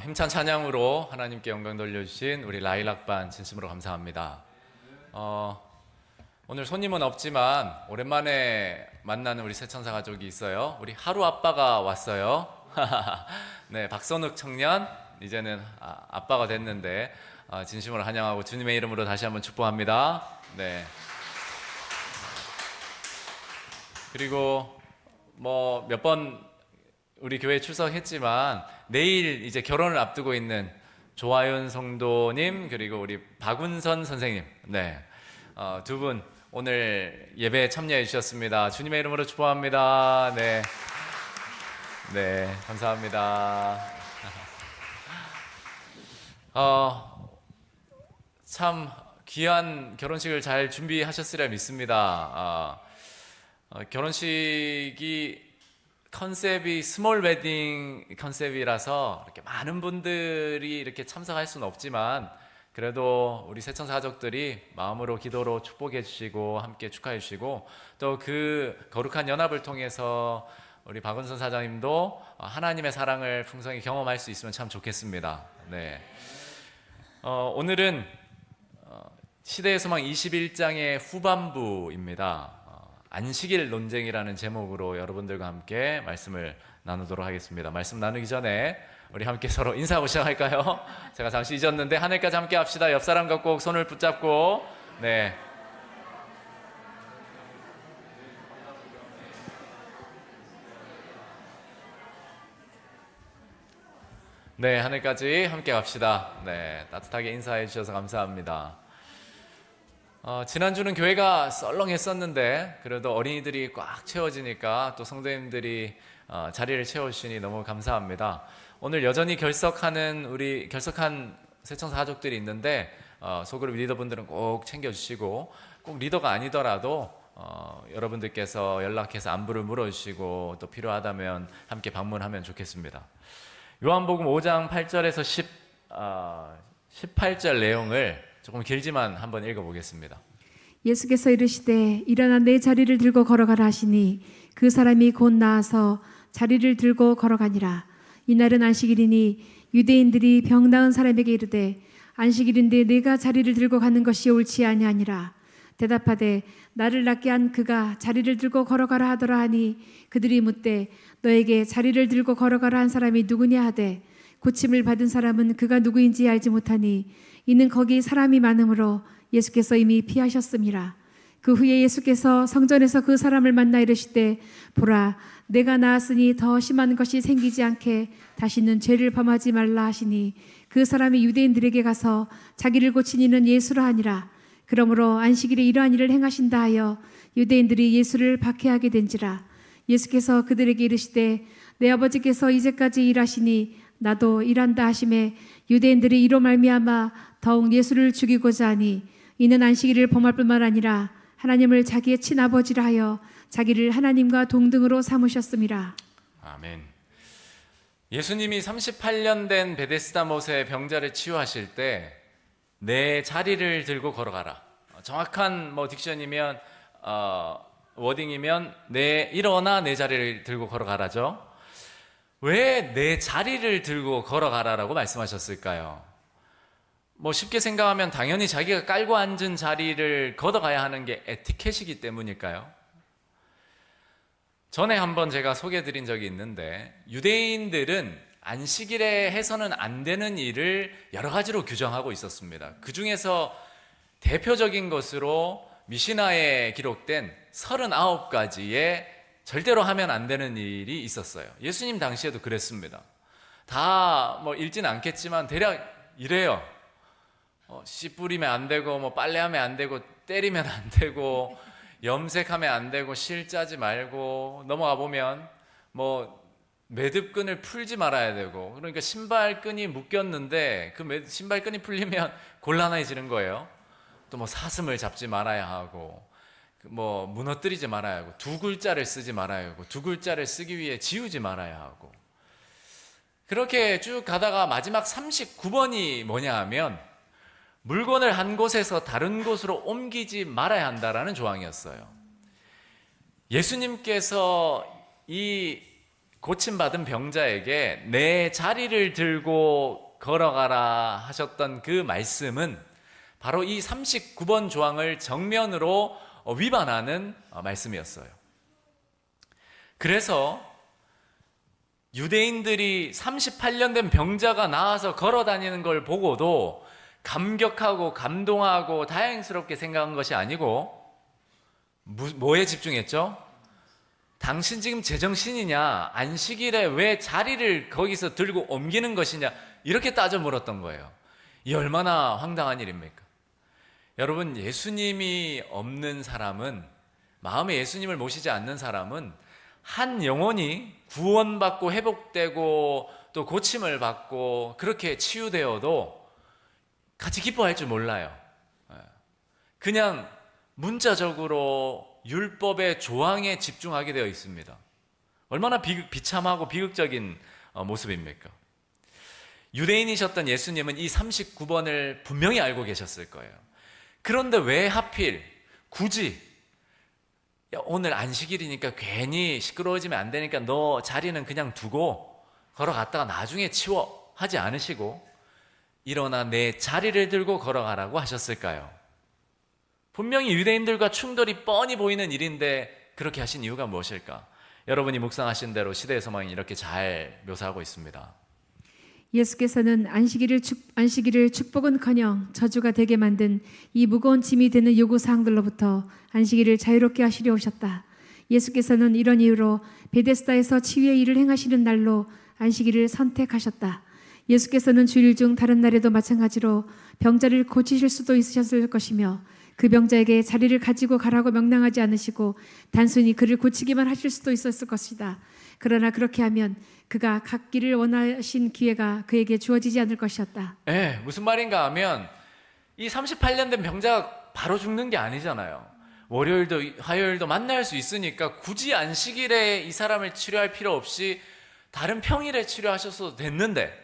힘찬 찬양으로 하나님께 영광 돌려주신 우리 라일락반 진심으로 감사합니다. 오늘 손님은 없지만 오랜만에 만나는 우리 새천사 가족이 있어요. 우리 하루 아빠가 왔어요. 네, 박선욱 청년 이제는 아빠가 됐는데 진심으로 환영하고 주님의 이름으로 다시 한번 축복합니다. 네. 그리고 뭐 몇 번 우리 교회에 출석했지만 내일 이제 결혼을 앞두고 있는 조아윤 성도님 그리고 우리 박운선 선생님, 네, 두 분 오늘 예배에 참여해 주셨습니다. 주님의 이름으로 축복합니다. 네, 네, 감사합니다. 참 귀한 결혼식을 잘 준비하셨으리라 믿습니다. 결혼식이 컨셉이 스몰 웨딩 컨셉이라서 이렇게 많은 분들이 이렇게 참석할 수는 없지만 그래도 우리 새천사 가족들이 마음으로 기도로 축복해 주시고 함께 축하해 주시고 또 그 거룩한 연합을 통해서 우리 박은선 사장님도 하나님의 사랑을 풍성히 경험할 수 있으면 참 좋겠습니다. 네. 오늘은 시대의 소망 21장의 후반부입니다. 안식일 논쟁이라는 제목으로 여러분들과 함께 말씀을 나누도록 하겠습니다. 말씀 나누기 전에 우리 함께 서로 인사하고 시작할까요? 제가 잠시 잊었는데 하늘까지 함께 합시다. 옆 사람과 꼭 손을 붙잡고, 네. 네, 하늘까지 함께 갑시다. 네, 따뜻하게 인사해 주셔서 감사합니다. 지난주는 교회가 썰렁했었는데 그래도 어린이들이 꽉 채워지니까 또 성도님들이 자리를 채워주시니 너무 감사합니다. 오늘 여전히 결석한 새천사 가족들이 있는데 소그룹 리더분들은 꼭 챙겨주시고 꼭 리더가 아니더라도 여러분들께서 연락해서 안부를 물어주시고 또 필요하다면 함께 방문하면 좋겠습니다. 요한복음 5장 8절에서 18절 내용을 조금 길지만 한번 읽어보겠습니다. 예수께서 이르시되 일어나 내 자리를 들고 걸어가라 하시니 그 사람이 곧 나아서 자리를 들고 걸어가니라. 이날은 안식일이니 유대인들이 병 나은 사람에게 이르되 안식일인데 내가 자리를 들고 가는 것이 옳지 아니하니라. 대답하되 나를 낫게 한 그가 자리를 들고 걸어가라 하더라 하니 그들이 묻되 너에게 자리를 들고 걸어가라 한 사람이 누구냐 하되 고침을 받은 사람은 그가 누구인지 알지 못하니 이는 거기 사람이 많으므로 예수께서 이미 피하셨음이라. 그 후에 예수께서 성전에서 그 사람을 만나 이르시되 보라 내가 나았으니 더 심한 것이 생기지 않게 다시는 죄를 범하지 말라 하시니 그 사람이 유대인들에게 가서 자기를 고친 이는 예수라 하니라. 그러므로 안식일에 이러한 일을 행하신다 하여 유대인들이 예수를 박해하게 된지라. 예수께서 그들에게 이르시되 내 아버지께서 이제까지 일하시니 나도 일한다 하시매 유대인들이 이로 말미암아 더욱 예수를 죽이고자 하니 이는 안식일을 범할 뿐만 아니라 하나님을 자기의 친아버지라 하여 자기를 하나님과 동등으로 삼으셨음이라. 아멘. 예수님이 38년 된 베데스다 못의 병자를 치유하실 때 내 자리를 들고 걸어가라. 정확한 딕션이면 워딩이면 일어나 내 자리를 들고 걸어가라죠. 왜 내 자리를 들고 걸어가라라고 말씀하셨을까요? 쉽게 생각하면 당연히 자기가 깔고 앉은 자리를 걷어가야 하는 게 에티켓이기 때문일까요? 전에 한번 제가 소개해드린 적이 있는데 유대인들은 안식일에 해서는 안 되는 일을 여러 가지로 규정하고 있었습니다. 그 중에서 대표적인 것으로 미시나에 기록된 39가지의 절대로 하면 안 되는 일이 있었어요. 예수님 당시에도 그랬습니다. 다 읽지는 않겠지만 대략 이래요. 씨 뿌리면 안 되고 빨래하면 안 되고 때리면 안 되고 염색하면 안 되고 실 짜지 말고 넘어가 보면 매듭끈을 풀지 말아야 되고 그러니까 신발끈이 묶였는데 그 신발끈이 풀리면 곤란해지는 거예요. 또 사슴을 잡지 말아야 하고 무너뜨리지 말아야 하고 두 글자를 쓰지 말아야 하고 두 글자를 쓰기 위해 지우지 말아야 하고 그렇게 쭉 가다가 마지막 39번이 뭐냐 하면 물건을 한 곳에서 다른 곳으로 옮기지 말아야 한다라는 조항이었어요. 예수님께서 이 고침받은 병자에게 내 자리를 들고 걸어가라 하셨던 그 말씀은 바로 이 39번 조항을 정면으로 위반하는 말씀이었어요. 그래서 유대인들이 38년 된 병자가 나와서 걸어 다니는 걸 보고도 감격하고 감동하고 다행스럽게 생각한 것이 아니고 뭐에 집중했죠? 당신 지금 제정신이냐? 안식일에 왜 자리를 거기서 들고 옮기는 것이냐? 이렇게 따져 물었던 거예요. 이 얼마나 황당한 일입니까? 여러분, 예수님이 없는 사람은, 마음에 예수님을 모시지 않는 사람은 한 영혼이 구원받고 회복되고 또 고침을 받고 그렇게 치유되어도 같이 기뻐할 줄 몰라요. 그냥 문자적으로 율법의 조항에 집중하게 되어 있습니다. 얼마나 비참하고 비극적인 모습입니까? 유대인이셨던 예수님은 이 39번을 분명히 알고 계셨을 거예요. 그런데 왜 하필 굳이 오늘 안식일이니까 괜히 시끄러워지면 안 되니까 너 자리는 그냥 두고 걸어갔다가 나중에 치워 하지 않으시고 일어나 내 자리를 들고 걸어가라고 하셨을까요? 분명히 유대인들과 충돌이 뻔히 보이는 일인데 그렇게 하신 이유가 무엇일까? 여러분이 묵상하신 대로 시대의 소망이 이렇게 잘 묘사하고 있습니다. 예수께서는 안식일을 축복은커녕 저주가 되게 만든 이 무거운 짐이 되는 요구사항들로부터 안식일을 자유롭게 하시려 오셨다. 예수께서는 이런 이유로 베데스다에서 치유의 일을 행하시는 날로 안식일을 선택하셨다. 예수께서는 주일 중 다른 날에도 마찬가지로 병자를 고치실 수도 있으셨을 것이며 그 병자에게 자리를 가지고 가라고 명령하지 않으시고 단순히 그를 고치기만 하실 수도 있었을 것이다. 그러나 그렇게 하면 그가 갖기를 원하신 기회가 그에게 주어지지 않을 것이었다. 무슨 말인가 하면 이 38년 된 병자가 바로 죽는 게 아니잖아요. 월요일도 화요일도 만날 수 있으니까 굳이 안식일에 이 사람을 치료할 필요 없이 다른 평일에 치료하셨어도 됐는데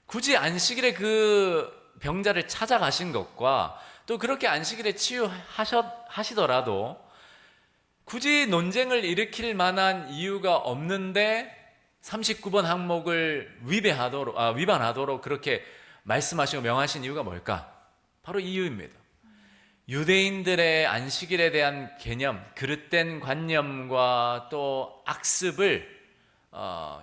굳이 안식일에 그 병자를 찾아가신 것과 또 그렇게 안식일에 치유하시더라도 굳이 논쟁을 일으킬 만한 이유가 없는데 39번 항목을 위반하도록 그렇게 말씀하시고 명하신 이유가 뭘까? 바로 이 이유입니다. 유대인들의 안식일에 대한 개념, 그릇된 관념과 또 악습을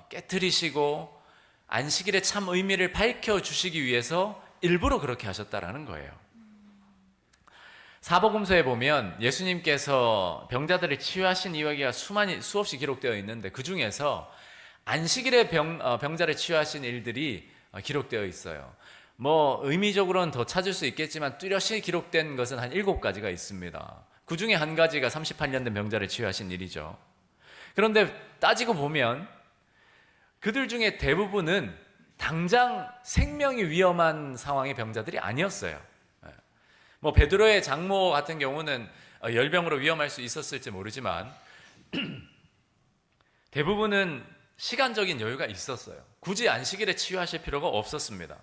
깨트리시고 안식일의 참 의미를 밝혀주시기 위해서 일부러 그렇게 하셨다라는 거예요. 사복음서에 보면 예수님께서 병자들을 치유하신 이야기가 수없이 기록되어 있는데 그 중에서 안식일에 병자를 치유하신 일들이 기록되어 있어요. 의미적으로는 더 찾을 수 있겠지만 뚜렷이 기록된 것은 한 7가지가 있습니다. 그 중에 한 가지가 38년 된 병자를 치유하신 일이죠. 그런데 따지고 보면 그들 중에 대부분은 당장 생명이 위험한 상황의 병자들이 아니었어요. 베드로의 장모 같은 경우는 열병으로 위험할 수 있었을지 모르지만 대부분은 시간적인 여유가 있었어요. 굳이 안식일에 치유하실 필요가 없었습니다.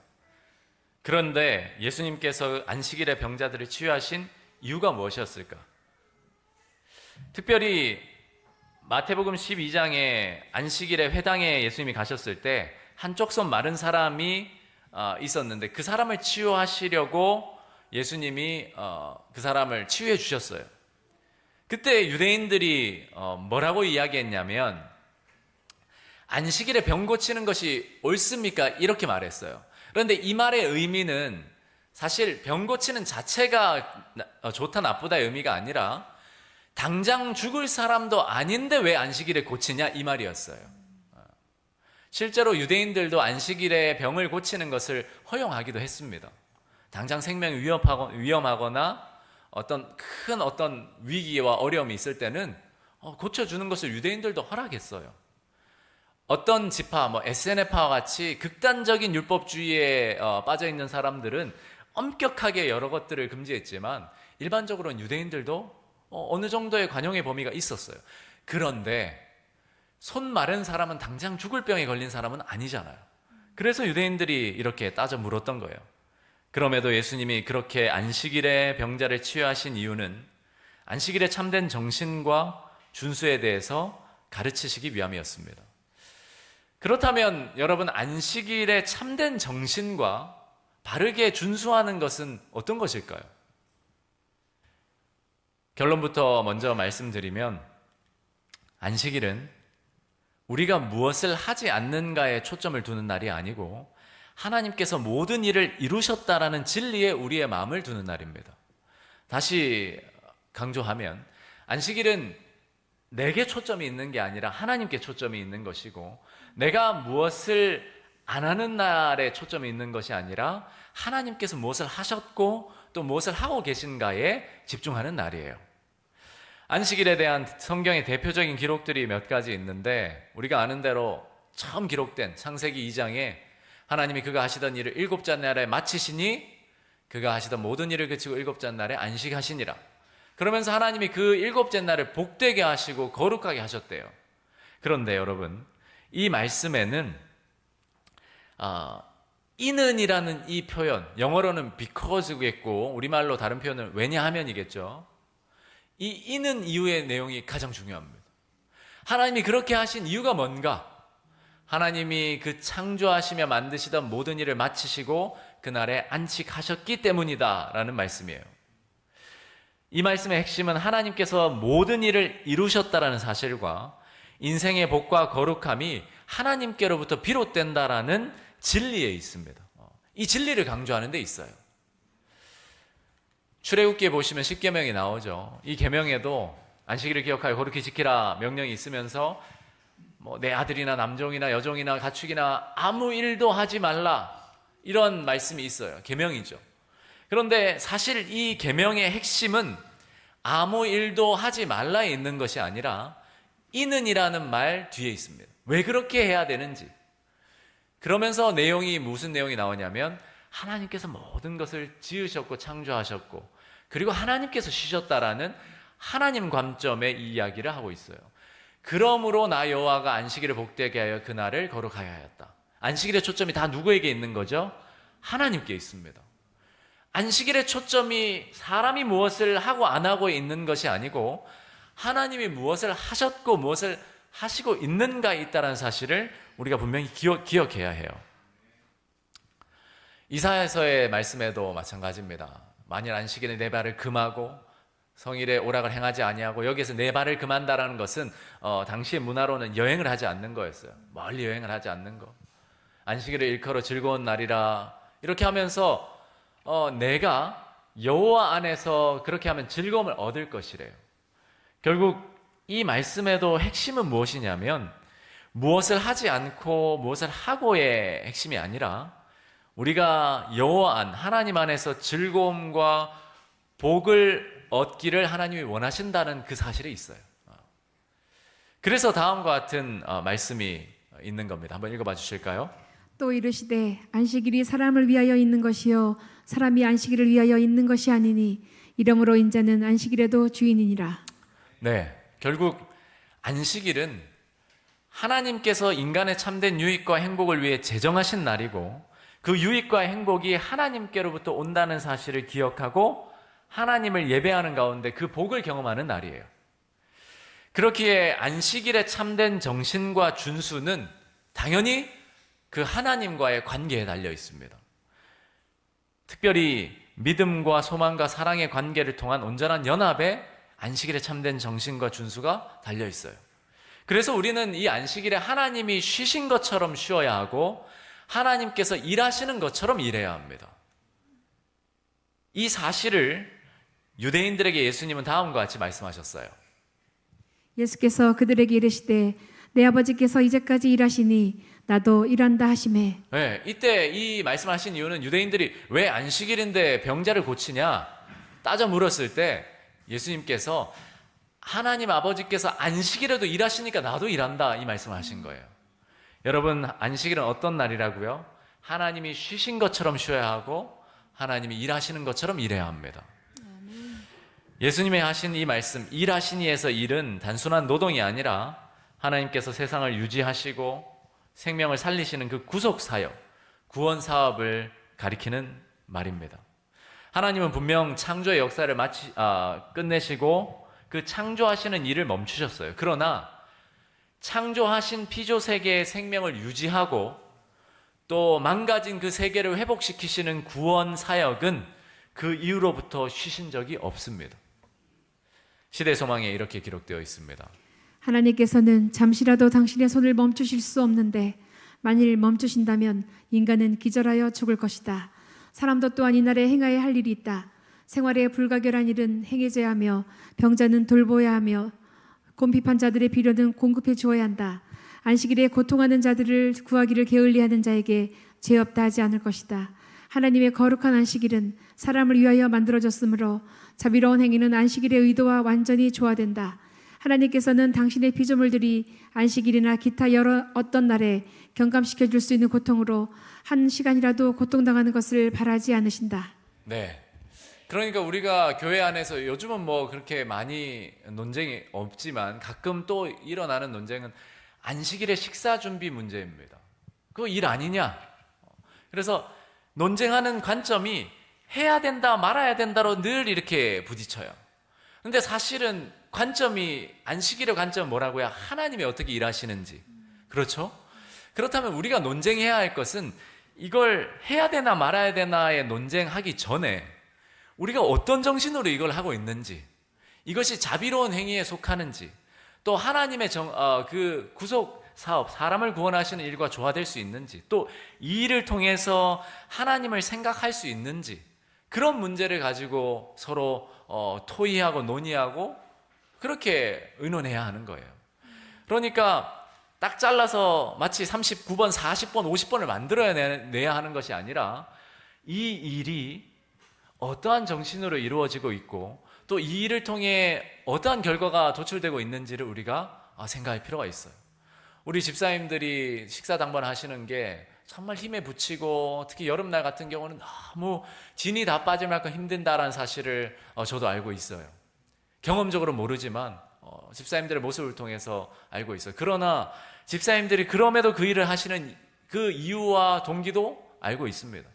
그런데 예수님께서 안식일에 병자들을 치유하신 이유가 무엇이었을까? 특별히 마태복음 12장에 안식일에 회당에 예수님이 가셨을 때 한쪽 손 마른 사람이 있었는데 그 사람을 치유하시려고 예수님이 그 사람을 치유해 주셨어요. 그때 유대인들이 뭐라고 이야기했냐면 안식일에 병 고치는 것이 옳습니까? 이렇게 말했어요. 그런데 이 말의 의미는 사실 병 고치는 자체가 좋다 나쁘다의 의미가 아니라 당장 죽을 사람도 아닌데 왜 안식일에 고치냐 이 말이었어요. 실제로 유대인들도 안식일에 병을 고치는 것을 허용하기도 했습니다. 당장 생명이 위험하거나 어떤 위기와 어려움이 있을 때는 고쳐주는 것을 유대인들도 허락했어요. 어떤 지파, SNF파와 같이 극단적인 율법주의에 빠져있는 사람들은 엄격하게 여러 것들을 금지했지만 일반적으로는 유대인들도 어느 정도의 관용의 범위가 있었어요. 그런데 손 마른 사람은 당장 죽을 병에 걸린 사람은 아니잖아요. 그래서 유대인들이 이렇게 따져 물었던 거예요. 그럼에도 예수님이 그렇게 안식일에 병자를 치유하신 이유는 안식일의 참된 정신과 준수에 대해서 가르치시기 위함이었습니다. 그렇다면 여러분, 안식일의 참된 정신과 바르게 준수하는 것은 어떤 것일까요? 결론부터 먼저 말씀드리면, 안식일은 우리가 무엇을 하지 않는가에 초점을 두는 날이 아니고 하나님께서 모든 일을 이루셨다라는 진리에 우리의 마음을 두는 날입니다. 다시 강조하면, 안식일은 내게 초점이 있는 게 아니라 하나님께 초점이 있는 것이고, 내가 무엇을 안 하는 날에 초점이 있는 것이 아니라 하나님께서 무엇을 하셨고 또 무엇을 하고 계신가에 집중하는 날이에요. 안식일에 대한 성경의 대표적인 기록들이 몇 가지 있는데, 우리가 아는 대로 처음 기록된 창세기 2장에 하나님이 그가 하시던 일을 일곱째 날에 마치시니 그가 하시던 모든 일을 그치고 일곱째 날에 안식하시니라. 그러면서 하나님이 그 일곱째 날을 복되게 하시고 거룩하게 하셨대요. 그런데 여러분, 이 말씀에는 이는이라는 이 표현, 영어로는 because겠고 우리말로 다른 표현은 왜냐하면이겠죠. 이 이는 이유의 내용이 가장 중요합니다. 하나님이 그렇게 하신 이유가 뭔가? 하나님이 그 창조하시며 만드시던 모든 일을 마치시고 그날에 안식하셨기 때문이다 라는 말씀이에요. 이 말씀의 핵심은 하나님께서 모든 일을 이루셨다라는 사실과 인생의 복과 거룩함이 하나님께로부터 비롯된다라는 진리에 있습니다. 이 진리를 강조하는 데 있어요. 출애굽기에 보시면 10계명이 나오죠. 이 계명에도 안식일을 기억하여 거룩히 지키라 명령이 있으면서 내 아들이나 남종이나 여종이나 가축이나 아무 일도 하지 말라, 이런 말씀이 있어요. 계명이죠. 그런데 사실 이 계명의 핵심은 아무 일도 하지 말라에 있는 것이 아니라 이는이라는 말 뒤에 있습니다. 왜 그렇게 해야 되는지. 그러면서 무슨 내용이 나오냐면, 하나님께서 모든 것을 지으셨고 창조하셨고 그리고 하나님께서 쉬셨다라는 하나님 관점의 이 이야기를 하고 있어요. 그러므로 나 여호와가 안식일을 복되게 하여 그날을 거룩하게 하였다. 안식일의 초점이 다 누구에게 있는 거죠? 하나님께 있습니다. 안식일의 초점이 사람이 무엇을 하고 안 하고 있는 것이 아니고 하나님이 무엇을 하셨고 무엇을 하시고 있는가에 있다는 사실을 우리가 분명히 기억해야 해요. 이사야서의 말씀에도 마찬가지입니다. 만일 안식일에 내 발을 금하고 성일에 오락을 행하지 아니하고, 여기에서 내 발을 금한다라는 것은 당시의 문화로는 여행을 하지 않는 거였어요. 멀리 여행을 하지 않는 거. 안식일을 일컬어 즐거운 날이라 이렇게 하면서 내가 여호와 안에서 그렇게 하면 즐거움을 얻을 것이래요. 결국 이 말씀에도 핵심은 무엇이냐면, 무엇을 하지 않고 무엇을 하고의 핵심이 아니라 우리가 여호와 안, 하나님 안에서 즐거움과 복을 얻기를 하나님이 원하신다는 그 사실이 있어요. 그래서 다음과 같은 말씀이 있는 겁니다. 한번 읽어봐 주실까요? 또 이르시되 안식일이 사람을 위하여 있는 것이요 사람이 안식일을 위하여 있는 것이 아니니 이러므로 인자는 안식일에도 주인이니라. 네, 결국 안식일은 하나님께서 인간의 참된 유익과 행복을 위해 제정하신 날이고, 그 유익과 행복이 하나님께로부터 온다는 사실을 기억하고 하나님을 예배하는 가운데 그 복을 경험하는 날이에요. 그렇기에 안식일의 참된 정신과 준수는 당연히 그 하나님과의 관계에 달려 있습니다. 특별히 믿음과 소망과 사랑의 관계를 통한 온전한 연합에 안식일의 참된 정신과 준수가 달려 있어요. 그래서 우리는 이 안식일에 하나님이 쉬신 것처럼 쉬어야 하고 하나님께서 일하시는 것처럼 일해야 합니다. 이 사실을 유대인들에게 예수님은 다음과 같이 말씀하셨어요. 예수께서 그들에게 이르시되 내 아버지께서 이제까지 일하시니 나도 일한다 하시매. 네, 이때 이 말씀하신 이유는 유대인들이 왜 안식일인데 병자를 고치냐 따져 물었을 때 예수님께서 하나님 아버지께서 안식일에도 일하시니까 나도 일한다, 이 말씀을 하신 거예요. 여러분, 안식일은 어떤 날이라고요? 하나님이 쉬신 것처럼 쉬어야 하고 하나님이 일하시는 것처럼 일해야 합니다. 예수님이 하신 이 말씀, 일하시니에서 일은 단순한 노동이 아니라 하나님께서 세상을 유지하시고 생명을 살리시는 그 구속사역, 구원사업을 가리키는 말입니다. 하나님은 분명 창조의 역사를 끝내시고 그 창조하시는 일을 멈추셨어요. 그러나 창조하신 피조 세계의 생명을 유지하고 또 망가진 그 세계를 회복시키시는 구원 사역은 그 이후로부터 쉬신 적이 없습니다. 시대 소망에 이렇게 기록되어 있습니다. 하나님께서는 잠시라도 당신의 손을 멈추실 수 없는데 만일 멈추신다면 인간은 기절하여 죽을 것이다. 사람도 또한 이날에 행하여야 할 일이 있다. 생활에 불가결한 일은 행해져야 하며 병자는 돌보아야 하며 곰핍한 자들의 필요는 공급해 주어야 한다. 안식일에 고통하는 자들을 구하기를 게을리하는 자에게 죄 없다 하지 않을 것이다. 하나님의 거룩한 안식일은 사람을 위하여 만들어졌으므로 자비로운 행위는 안식일의 의도와 완전히 조화된다. 하나님께서는 당신의 피조물들이 안식일이나 기타 여러 어떤 날에 경감시켜 줄 수 있는 고통으로 한 시간이라도 고통당하는 것을 바라지 않으신다. 네. 그러니까 우리가 교회 안에서 요즘은 뭐 그렇게 많이 논쟁이 없지만 가끔 또 일어나는 논쟁은 안식일의 식사 준비 문제입니다. 그거 일 아니냐? 그래서 논쟁하는 관점이 해야 된다 말아야 된다로 늘 이렇게 부딪혀요. 근데 사실은 관점이 안식일의 관점은 뭐라고요? 하나님이 어떻게 일하시는지. 그렇죠? 그렇다면 우리가 논쟁해야 할 것은 이걸 해야 되나 말아야 되나의 논쟁하기 전에 우리가 어떤 정신으로 이걸 하고 있는지, 이것이 자비로운 행위에 속하는지, 또 하나님의 그 구속 사업, 사람을 구원하시는 일과 조화될 수 있는지, 또 이 일을 통해서 하나님을 생각할 수 있는지, 그런 문제를 가지고 서로 토의하고 논의하고 그렇게 의논해야 하는 거예요. 그러니까 딱 잘라서 마치 39번, 40번, 50번을 만들어내야 하는 것이 아니라 이 일이 어떠한 정신으로 이루어지고 있고 또 이 일을 통해 어떠한 결과가 도출되고 있는지를 우리가 생각할 필요가 있어요. 우리 집사님들이 식사 당번 하시는 게 정말 힘에 부치고 특히 여름날 같은 경우는 너무 진이 다 빠질 만큼 힘든다라는 사실을 저도 알고 있어요. 경험적으로 모르지만 집사님들의 모습을 통해서 알고 있어요. 그러나 집사님들이 그럼에도 그 일을 하시는 그 이유와 동기도 알고 있습니다.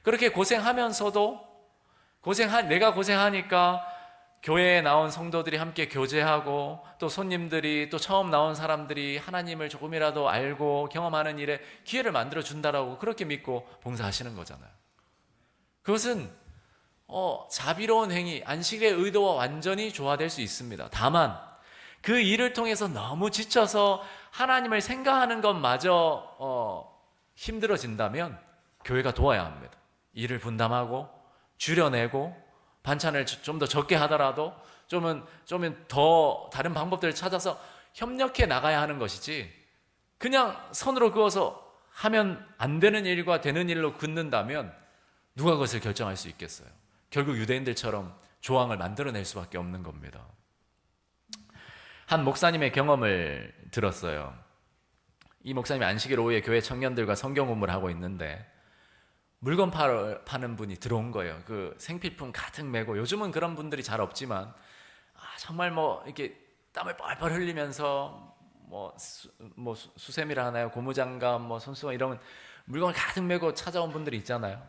그렇게 고생하면서도 내가 고생하니까 교회에 나온 성도들이 함께 교제하고 또 손님들이 또 처음 나온 사람들이 하나님을 조금이라도 알고 경험하는 일에 기회를 만들어 준다라고 그렇게 믿고 봉사하시는 거잖아요. 그것은 자비로운 행위, 안식의 의도와 완전히 조화될 수 있습니다. 다만 그 일을 통해서 너무 지쳐서 하나님을 생각하는 것마저 힘들어진다면 교회가 도와야 합니다. 일을 분담하고 줄여내고 반찬을 좀 더 적게 하더라도 좀 더 다른 방법들을 찾아서 협력해 나가야 하는 것이지 그냥 선으로 그어서 하면 안 되는 일과 되는 일로 긋는다면 누가 그것을 결정할 수 있겠어요? 결국 유대인들처럼 조항을 만들어낼 수밖에 없는 겁니다. 한 목사님의 경험을 들었어요. 이 목사님이 안식일 오후에 교회 청년들과 성경 공부를 하고 있는데 물건 파는 분이 들어온 거예요. 그 생필품 가득 메고, 요즘은 그런 분들이 잘 없지만 정말 뭐 이렇게 땀을 뻘뻘 흘리면서 수세미라 하나요? 고무장갑, 손수건 이런 물건을 가득 메고 찾아온 분들이 있잖아요.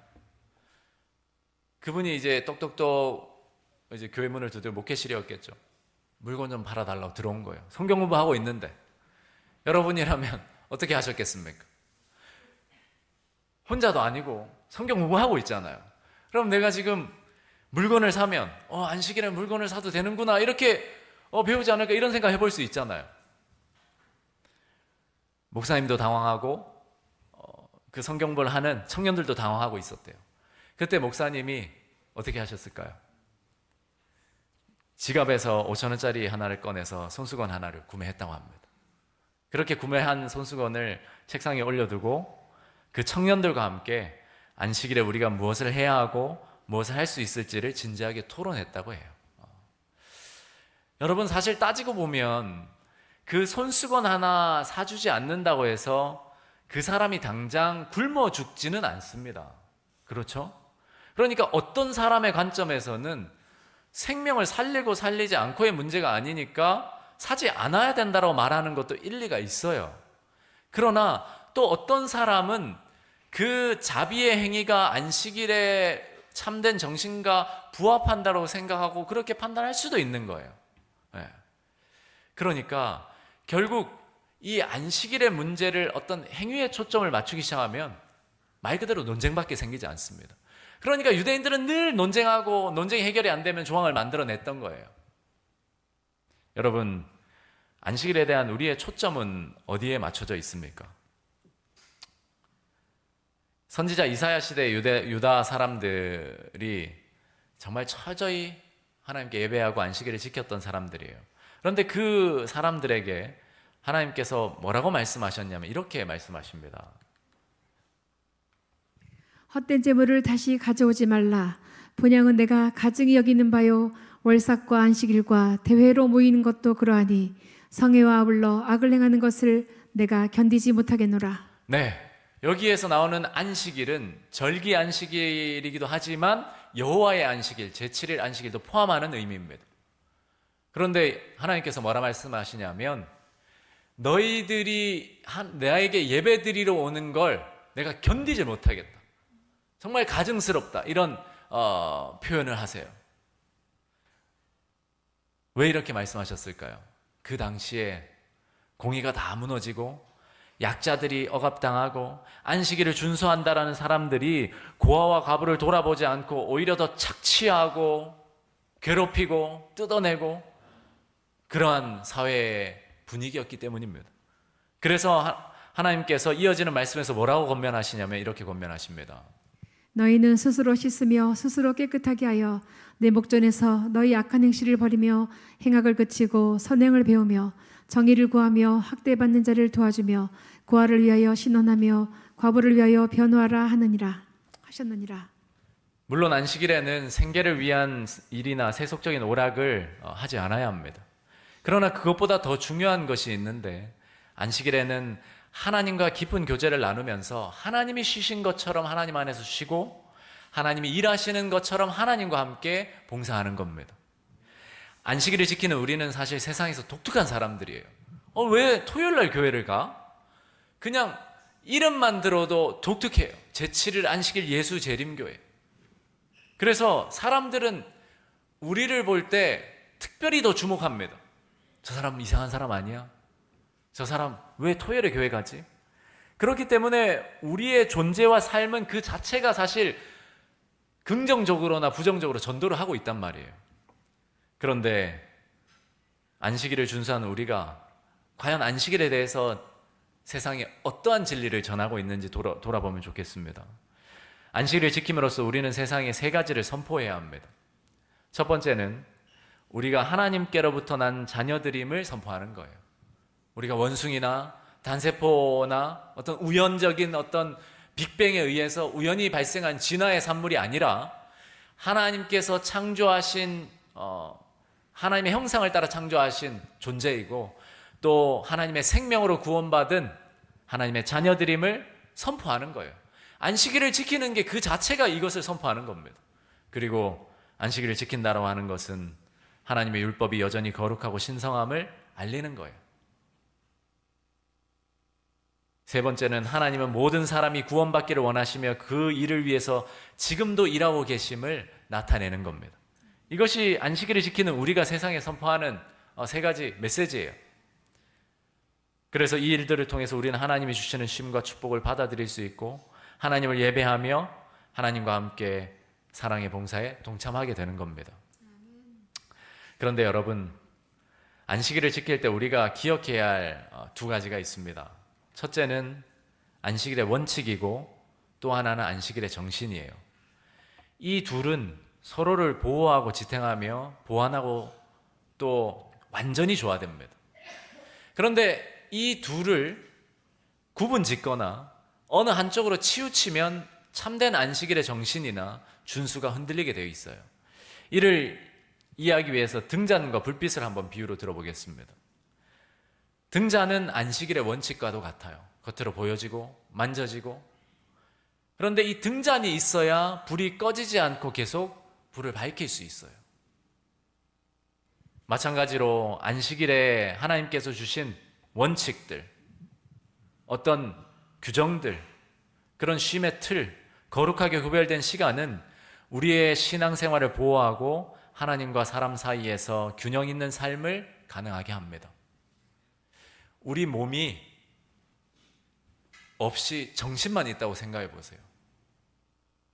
그분이 이제 똑똑똑 이제 교회 문을 두드려 목회실이었겠죠. 물건 좀 팔아달라고 들어온 거예요. 성경 공부하고 있는데 여러분이라면 어떻게 하셨겠습니까? 혼자도 아니고 성경 공부하고 있잖아요. 그럼 내가 지금 물건을 사면 안식일에 물건을 사도 되는구나 이렇게 배우지 않을까 이런 생각 해볼 수 있잖아요. 목사님도 당황하고 그 성경 공부를 하는 청년들도 당황하고 있었대요. 그때 목사님이 어떻게 하셨을까요? 지갑에서 5,000원짜리 하나를 꺼내서 손수건 하나를 구매했다고 합니다. 그렇게 구매한 손수건을 책상에 올려두고 그 청년들과 함께 안식일에 우리가 무엇을 해야 하고 무엇을 할 수 있을지를 진지하게 토론했다고 해요. 여러분, 사실 따지고 보면 그 손수건 하나 사주지 않는다고 해서 그 사람이 당장 굶어 죽지는 않습니다. 그렇죠? 그러니까 어떤 사람의 관점에서는 생명을 살리고 살리지 않고의 문제가 아니니까 사지 않아야 된다고 말하는 것도 일리가 있어요. 그러나 또 어떤 사람은 그 자비의 행위가 안식일에 참된 정신과 부합한다고 생각하고 그렇게 판단할 수도 있는 거예요. 네. 그러니까 결국 이 안식일의 문제를 어떤 행위에 초점을 맞추기 시작하면 말 그대로 논쟁밖에 생기지 않습니다. 그러니까 유대인들은 늘 논쟁하고 논쟁이 해결이 안 되면 조항을 만들어냈던 거예요. 여러분, 안식일에 대한 우리의 초점은 어디에 맞춰져 있습니까? 선지자 이사야 시대 유다 사람들이 정말 철저히 하나님께 예배하고 안식일을 지켰던 사람들이에요. 그런데 그 사람들에게 하나님께서 뭐라고 말씀하셨냐면 이렇게 말씀하십니다. 헛된 재물을 다시 가져오지 말라. 분향은 내가 가증히 여기는 바요. 월삭과 안식일과 대회로 모이는 것도 그러하니 성회와 아울러 악을 행하는 것을 내가 견디지 못하겠노라. 네, 여기에서 나오는 안식일은 절기 안식일이기도 하지만 여호와의 안식일, 제7일 안식일도 포함하는 의미입니다. 그런데 하나님께서 뭐라 말씀하시냐면 너희들이 나에게 예배드리러 오는 걸 내가 견디지 못하겠다. 정말 가증스럽다. 이런 표현을 하세요. 왜 이렇게 말씀하셨을까요? 그 당시에 공의가 다 무너지고 약자들이 억압당하고 안식일을 준수한다라는 사람들이 고아와 과부를 돌아보지 않고 오히려 더 착취하고 괴롭히고 뜯어내고 그러한 사회의 분위기였기 때문입니다. 그래서 하나님께서 이어지는 말씀에서 뭐라고 권면하시냐면 이렇게 권면하십니다. 너희는 스스로 씻으며 스스로 깨끗하게 하여 내 목전에서 너희 악한 행실을 버리며 행악을 그치고 선행을 배우며 정의를 구하며 학대받는 자를 도와주며 고아를 위하여 신원하며 과부를 위하여 변호하라 하셨느니라. 물론 안식일에는 생계를 위한 일이나 세속적인 오락을 하지 않아야 합니다. 그러나 그것보다 더 중요한 것이 있는데 안식일에는 하나님과 깊은 교제를 나누면서 하나님이 쉬신 것처럼 하나님 안에서 쉬고 하나님이 일하시는 것처럼 하나님과 함께 봉사하는 겁니다. 안식일을 지키는 우리는 사실 세상에서 독특한 사람들이에요. 왜 토요일 날 교회를 가? 그냥 이름만 들어도 독특해요. 제7일 안식일 예수 재림교회. 그래서 사람들은 우리를 볼 때 특별히 더 주목합니다. 저 사람 이상한 사람 아니야? 저 사람 왜 토요일에 교회 가지? 그렇기 때문에 우리의 존재와 삶은 그 자체가 사실 긍정적으로나 부정적으로 전도를 하고 있단 말이에요. 그런데 안식일을 준수하는 우리가 과연 안식일에 대해서 세상에 어떠한 진리를 전하고 있는지 돌아보면 좋겠습니다. 안식일을 지킴으로써 우리는 세상에 세 가지를 선포해야 합니다. 첫 번째는 우리가 하나님께로부터 난 자녀들임을 선포하는 거예요. 우리가 원숭이나 단세포나 어떤 우연적인 어떤 빅뱅에 의해서 우연히 발생한 진화의 산물이 아니라 하나님께서 창조하신 하나님의 형상을 따라 창조하신 존재이고 또 하나님의 생명으로 구원받은 하나님의 자녀들임을 선포하는 거예요. 안식일을 지키는 게 그 자체가 이것을 선포하는 겁니다. 그리고 안식일을 지킨다라고 하는 것은 하나님의 율법이 여전히 거룩하고 신성함을 알리는 거예요. 세 번째는 하나님은 모든 사람이 구원받기를 원하시며 그 일을 위해서 지금도 일하고 계심을 나타내는 겁니다. 이것이 안식일을 지키는 우리가 세상에 선포하는 세 가지 메시지예요. 그래서 이 일들을 통해서 우리는 하나님이 주시는 쉼과 축복을 받아들일 수 있고 하나님을 예배하며 하나님과 함께 사랑의 봉사에 동참하게 되는 겁니다. 그런데 여러분, 안식일을 지킬 때 우리가 기억해야 할 두 가지가 있습니다. 첫째는 안식일의 원칙이고 또 하나는 안식일의 정신이에요. 이 둘은 서로를 보호하고 지탱하며 보완하고 또 완전히 조화됩니다. 그런데 이 둘을 구분 짓거나 어느 한쪽으로 치우치면 참된 안식일의 정신이나 준수가 흔들리게 되어 있어요. 이를 이해하기 위해서 등잔과 불빛을 한번 비유로 들어보겠습니다. 등잔은 안식일의 원칙과도 같아요. 겉으로 보여지고 만져지고. 그런데 이 등잔이 있어야 불이 꺼지지 않고 계속 불을 밝힐 수 있어요. 마찬가지로 안식일에 하나님께서 주신 원칙들, 어떤 규정들, 그런 쉼의 틀, 거룩하게 구별된 시간은 우리의 신앙생활을 보호하고 하나님과 사람 사이에서 균형 있는 삶을 가능하게 합니다. 우리 몸이 없이 정신만 있다고 생각해 보세요.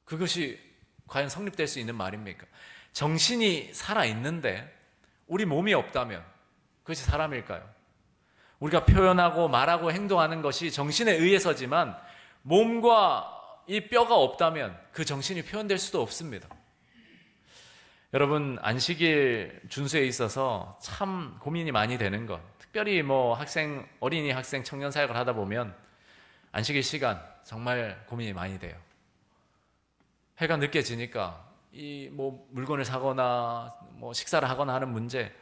그것이 과연 성립될 수 있는 말입니까? 정신이 살아있는데 우리 몸이 없다면 그것이 사람일까요? 우리가 표현하고 말하고 행동하는 것이 정신에 의해서지만 몸과 이 뼈가 없다면 그 정신이 표현될 수도 없습니다. 여러분, 안식일 준수에 있어서 참 고민이 많이 되는 것, 특별히 어린이 학생 청년 사역을 하다 보면 안식일 시간 정말 고민이 많이 돼요. 해가 늦게 지니까 물건을 사거나 식사를 하거나 하는 문제,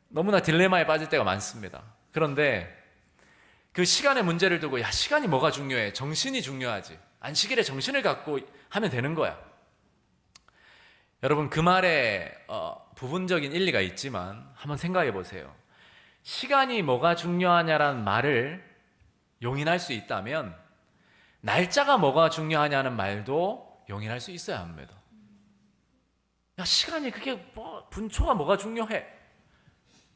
너무나 딜레마에 빠질 때가 많습니다. 그런데 그 시간의 문제를 두고 시간이 뭐가 중요해? 정신이 중요하지. 안식일에 정신을 갖고 하면 되는 거야. 여러분, 그 말에 부분적인 일리가 있지만 한번 생각해 보세요. 시간이 뭐가 중요하냐라는 말을 용인할 수 있다면 날짜가 뭐가 중요하냐는 말도 용인할 수 있어야 합니다. 시간이 그게 분초가 뭐가 중요해?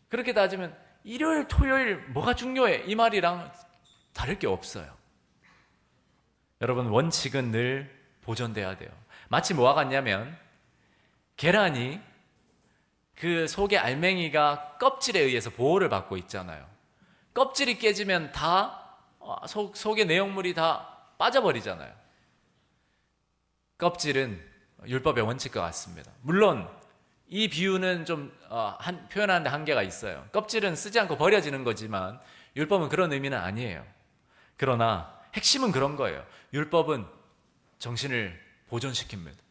그렇게 따지면 일요일, 토요일 뭐가 중요해? 이 말이랑 다를 게 없어요. 여러분, 원칙은 늘 보존돼야 돼요. 마치 뭐와 같냐면 계란이 그 속의 알맹이가 껍질에 의해서 보호를 받고 있잖아요. 껍질이 깨지면 속의 내용물이 다 빠져버리잖아요. 껍질은 율법의 원칙과 같습니다. 물론 이 비유는 좀 표현하는 데 한계가 있어요. 껍질은 쓰지 않고 버려지는 거지만 율법은 그런 의미는 아니에요. 그러나 핵심은 그런 거예요. 율법은 정신을 보존시킵니다.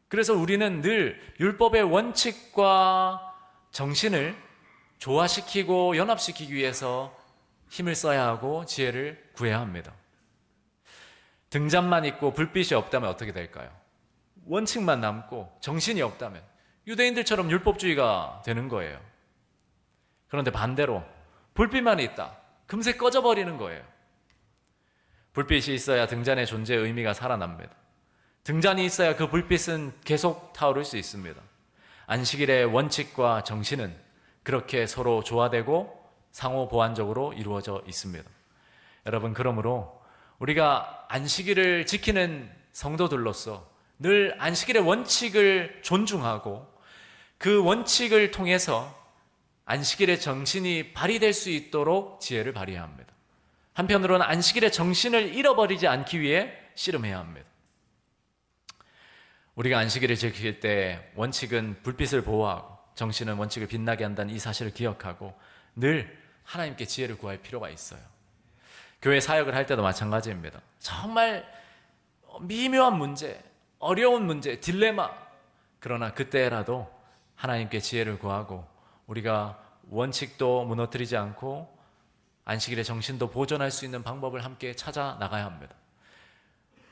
그래서 우리는 늘 율법의 원칙과 정신을 조화시키고 연합시키기 위해서 힘을 써야 하고 지혜를 구해야 합니다. 등잔만 있고 불빛이 없다면 어떻게 될까요? 원칙만 남고 정신이 없다면 유대인들처럼 율법주의가 되는 거예요. 그런데 반대로 불빛만 있다, 금세 꺼져버리는 거예요. 불빛이 있어야 등잔의 존재의 의미가 살아납니다. 등잔이 있어야 그 불빛은 계속 타오를 수 있습니다. 안식일의 원칙과 정신은 그렇게 서로 조화되고 상호 보완적으로 이루어져 있습니다. 여러분, 그러므로 우리가 안식일을 지키는 성도들로서 늘 안식일의 원칙을 존중하고 그 원칙을 통해서 안식일의 정신이 발휘될 수 있도록 지혜를 발휘해야 합니다. 한편으로는 안식일의 정신을 잃어버리지 않기 위해 씨름해야 합니다. 우리가 안식일을 지킬 때 원칙은 불빛을 보호하고 정신은 원칙을 빛나게 한다는 이 사실을 기억하고 늘 하나님께 지혜를 구할 필요가 있어요. 교회 사역을 할 때도 마찬가지입니다. 정말 미묘한 문제, 어려운 문제, 딜레마, 그러나 그때라도 하나님께 지혜를 구하고 우리가 원칙도 무너뜨리지 않고 안식일의 정신도 보존할 수 있는 방법을 함께 찾아 나가야 합니다.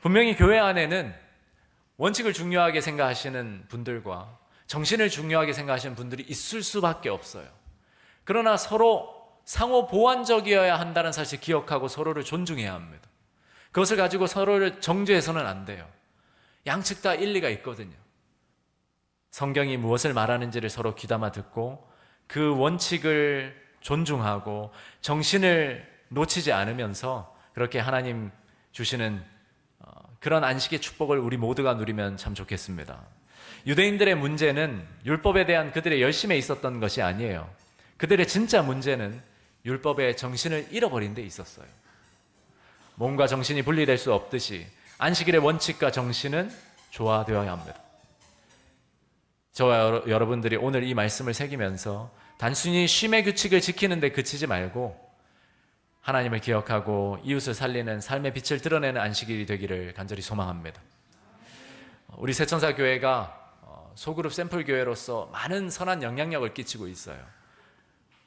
분명히 교회 안에는 원칙을 중요하게 생각하시는 분들과 정신을 중요하게 생각하시는 분들이 있을 수밖에 없어요. 그러나 서로 상호 보완적이어야 한다는 사실을 기억하고 서로를 존중해야 합니다. 그것을 가지고 서로를 정죄해서는 안 돼요. 양측 다 일리가 있거든요. 성경이 무엇을 말하는지를 서로 귀담아 듣고 그 원칙을 존중하고 정신을 놓치지 않으면서 그렇게 하나님 주시는 그런 안식의 축복을 우리 모두가 누리면 참 좋겠습니다. 유대인들의 문제는 율법에 대한 그들의 열심에 있었던 것이 아니에요. 그들의 진짜 문제는 율법의 정신을 잃어버린 데 있었어요. 몸과 정신이 분리될 수 없듯이 안식일의 원칙과 정신은 조화되어야 합니다. 저와 여러분들이 오늘 이 말씀을 새기면서 단순히 쉼의 규칙을 지키는 데 그치지 말고 하나님을 기억하고 이웃을 살리는 삶의 빛을 드러내는 안식일이 되기를 간절히 소망합니다. 우리 새천사 교회가 소그룹 샘플 교회로서 많은 선한 영향력을 끼치고 있어요.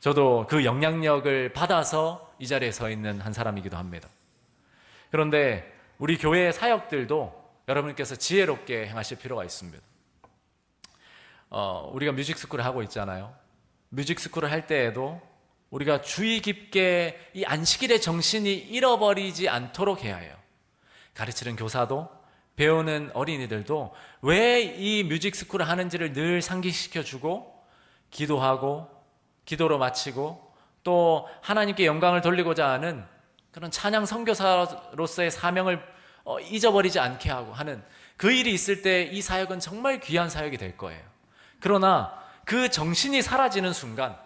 저도 그 영향력을 받아서 이 자리에 서 있는 한 사람이기도 합니다. 그런데 우리 교회의 사역들도 여러분께서 지혜롭게 행하실 필요가 있습니다. 우리가 뮤직스쿨을 하고 있잖아요. 뮤직스쿨을 할 때에도 우리가 주의 깊게 이 안식일의 정신이 잃어버리지 않도록 해야 해요. 가르치는 교사도 배우는 어린이들도 왜 이 뮤직스쿨을 하는지를 늘 상기시켜주고 기도하고 기도로 마치고 또 하나님께 영광을 돌리고자 하는 그런 찬양 선교사로서의 사명을 잊어버리지 않게 하고 하는 그 일이 있을 때 이 사역은 정말 귀한 사역이 될 거예요. 그러나 그 정신이 사라지는 순간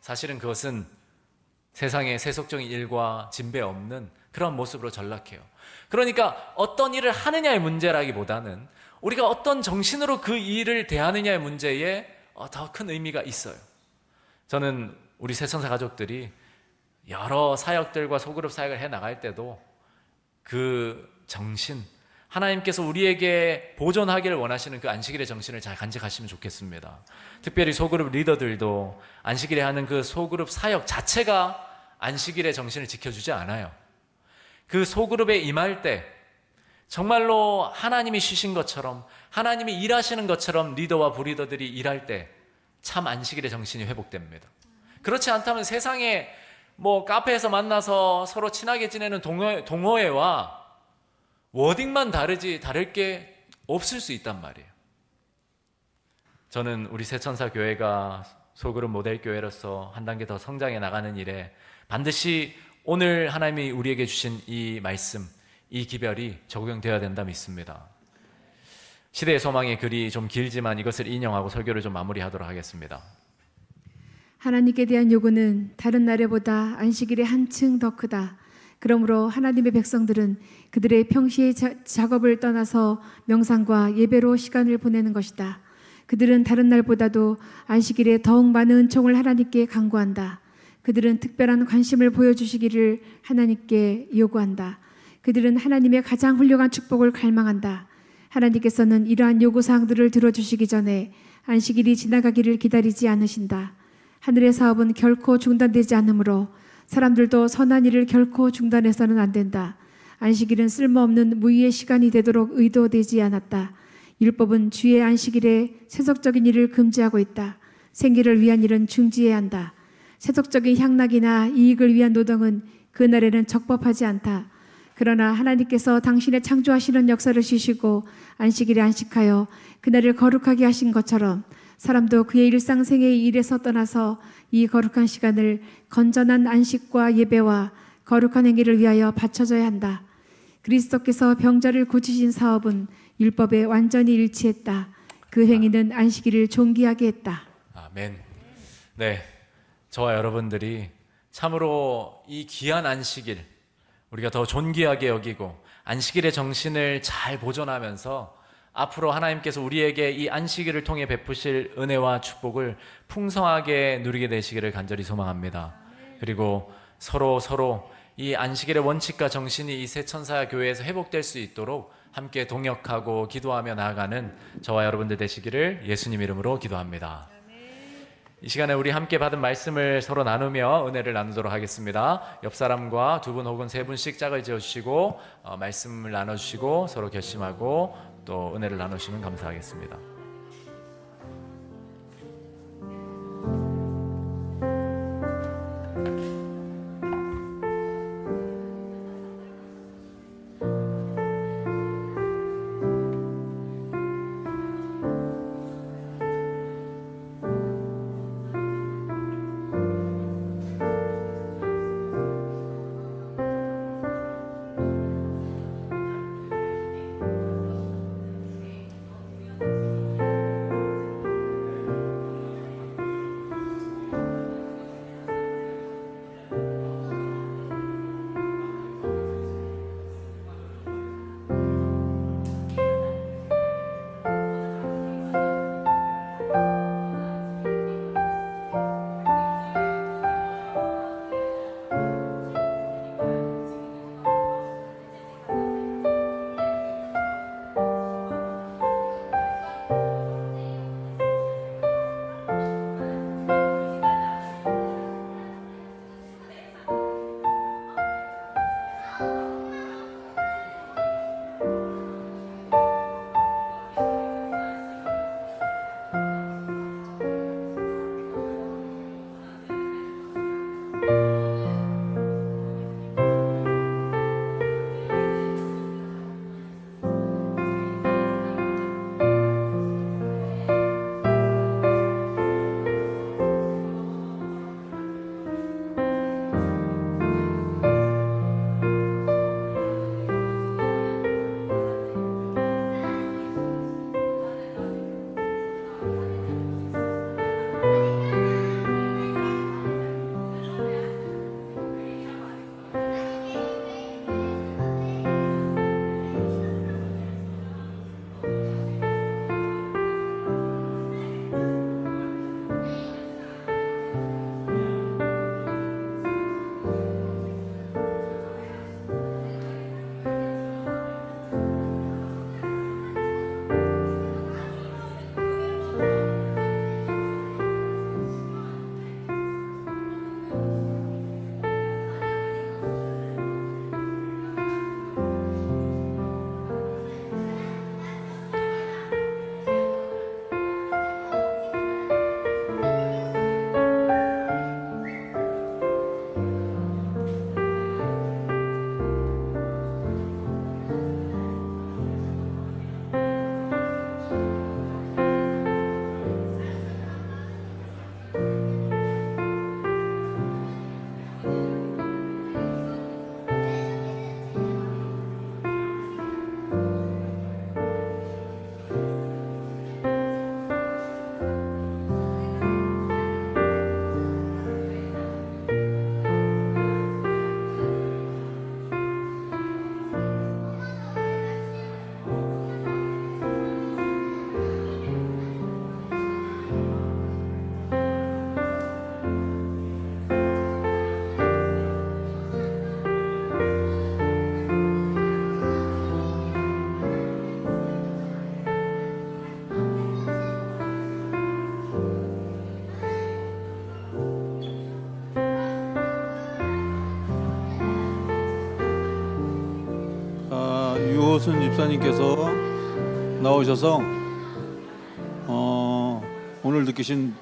사실은 그것은 세상의 세속적인 일과 진배 없는 그런 모습으로 전락해요. 그러니까 어떤 일을 하느냐의 문제라기보다는 우리가 어떤 정신으로 그 일을 대하느냐의 문제에 더 큰 의미가 있어요. 저는 우리 새천사 가족들이 여러 사역들과 소그룹 사역을 해 나갈 때도 그 정신, 하나님께서 우리에게 보존하기를 원하시는 그 안식일의 정신을 잘 간직하시면 좋겠습니다. 특별히 소그룹 리더들도 안식일에 하는 그 소그룹 사역 자체가 안식일의 정신을 지켜주지 않아요. 그 소그룹에 임할 때 정말로 하나님이 쉬신 것처럼, 하나님이 일하시는 것처럼 리더와 부리더들이 일할 때 참 안식일의 정신이 회복됩니다. 그렇지 않다면 세상에 카페에서 만나서 서로 친하게 지내는 동호회와 워딩만 다를 게 없을 수 있단 말이에요. 저는 우리 새천사 교회가 소그룹 모델 교회로서 한 단계 더 성장해 나가는 일에 반드시 오늘 하나님이 우리에게 주신 이 말씀, 이 기별이 적용되어야 된다 믿습니다. 시대의 소망의 글이 좀 길지만 이것을 인용하고 설교를 좀 마무리하도록 하겠습니다. 하나님께 대한 요구는 다른 날에보다 안식일에 한층 더 크다. 그러므로 하나님의 백성들은 그들의 평시의 작업을 떠나서 명상과 예배로 시간을 보내는 것이다. 그들은 다른 날보다도 안식일에 더욱 많은 은총을 하나님께 간구한다. 그들은 특별한 관심을 보여주시기를 하나님께 요구한다. 그들은 하나님의 가장 훌륭한 축복을 갈망한다. 하나님께서는 이러한 요구사항들을 들어주시기 전에 안식일이 지나가기를 기다리지 않으신다. 하늘의 사업은 결코 중단되지 않으므로 사람들도 선한 일을 결코 중단해서는 안 된다. 안식일은 쓸모없는 무의의 시간이 되도록 의도되지 않았다. 율법은 주의 안식일에 세속적인 일을 금지하고 있다. 생계를 위한 일은 중지해야 한다. 세속적인 향락이나 이익을 위한 노동은 그날에는 적법하지 않다. 그러나 하나님께서 당신의 창조하시는 역사를 쉬시고 안식일에 안식하여 그날을 거룩하게 하신 것처럼 사람도 그의 일상생애의 일에서 떠나서 이 거룩한 시간을 건전한 안식과 예배와 거룩한 행위를 위하여 바쳐줘야 한다. 그리스도께서 병자를 고치신 사업은 율법에 완전히 일치했다. 그 행위는 안식일을 존귀하게 했다. 아멘. 네, 저와 여러분들이 참으로 이 귀한 안식일 우리가 더 존귀하게 여기고 안식일의 정신을 잘 보존하면서 앞으로 하나님께서 우리에게 이 안식일을 통해 베푸실 은혜와 축복을 풍성하게 누리게 되시기를 간절히 소망합니다. 그리고 서로 이 안식일의 원칙과 정신이 이 새천사 교회에서 회복될 수 있도록 함께 동역하고 기도하며 나아가는 저와 여러분들 되시기를 예수님 이름으로 기도합니다. 이 시간에 우리 함께 받은 말씀을 서로 나누며 은혜를 나누도록 하겠습니다. 옆 사람과 두 분 혹은 세 분씩 짝을 지어주시고 말씀을 나눠주시고 서로 결심하고 또 은혜를 나누시면 감사하겠습니다. 유호순 집사님께서 나오셔서 오늘 느끼신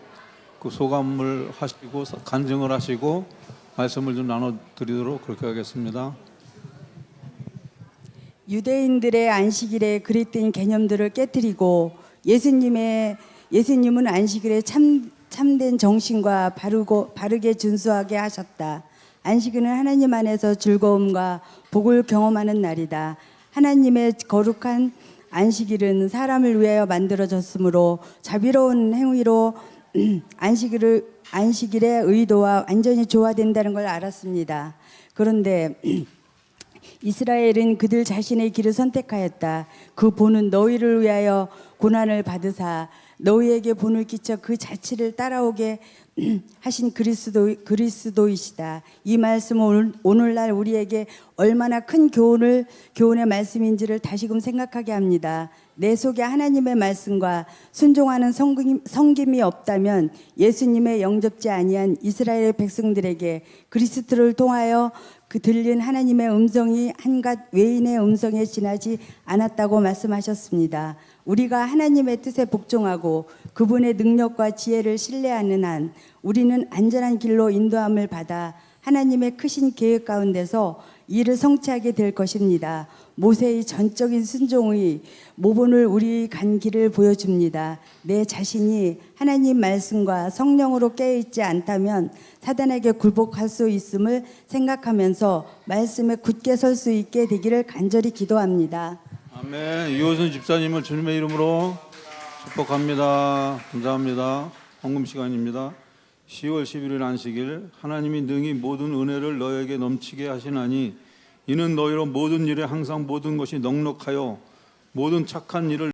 그 소감을 하시고 간증을 하시고 말씀을 좀 나눠드리도록 그렇게 하겠습니다. 유대인들의 안식일에 그릇된 개념들을 깨뜨리고 예수님은 안식일에 참된 정신과 바르게 준수하게 하셨다. 안식일은 하나님 안에서 즐거움과 복을 경험하는 날이다. 하나님의 거룩한 안식일은 사람을 위하여 만들어졌으므로 자비로운 행위로 안식일의 의도와 완전히 조화된다는 걸 알았습니다. 그런데 이스라엘은 그들 자신의 길을 선택하였다. 그 본은 너희를 위하여 고난을 받으사 너희에게 본을 끼쳐 그 자치를 따라오게 하신 그리스도이시다. 이 말씀은 오늘날 우리에게 얼마나 큰 교훈의 말씀인지를 다시금 생각하게 합니다. 내 속에 하나님의 말씀과 순종하는 성김이 없다면 예수님의 영접지 아니한 이스라엘의 백성들에게 그리스도를 통하여 그 들린 하나님의 음성이 한갓 외인의 음성에 지나지 않았다고 말씀하셨습니다. 우리가 하나님의 뜻에 복종하고 그분의 능력과 지혜를 신뢰하는 한 우리는 안전한 길로 인도함을 받아 하나님의 크신 계획 가운데서 이를 성취하게 될 것입니다. 모세의 전적인 순종의 모본을 우리 간 길을 보여줍니다. 내 자신이 하나님 말씀과 성령으로 깨어있지 않다면 사단에게 굴복할 수 있음을 생각하면서 말씀에 굳게 설 수 있게 되기를 간절히 기도합니다. 아멘. 유호순 집사님을 주님의 이름으로 축복합니다. 감사합니다. 헌금 시간입니다. 10월 11일 안식일 하나님이 능히 모든 은혜를 너에게 넘치게 하시나니 이는 너희로 모든 일에 항상 모든 것이 넉넉하여 모든 착한 일을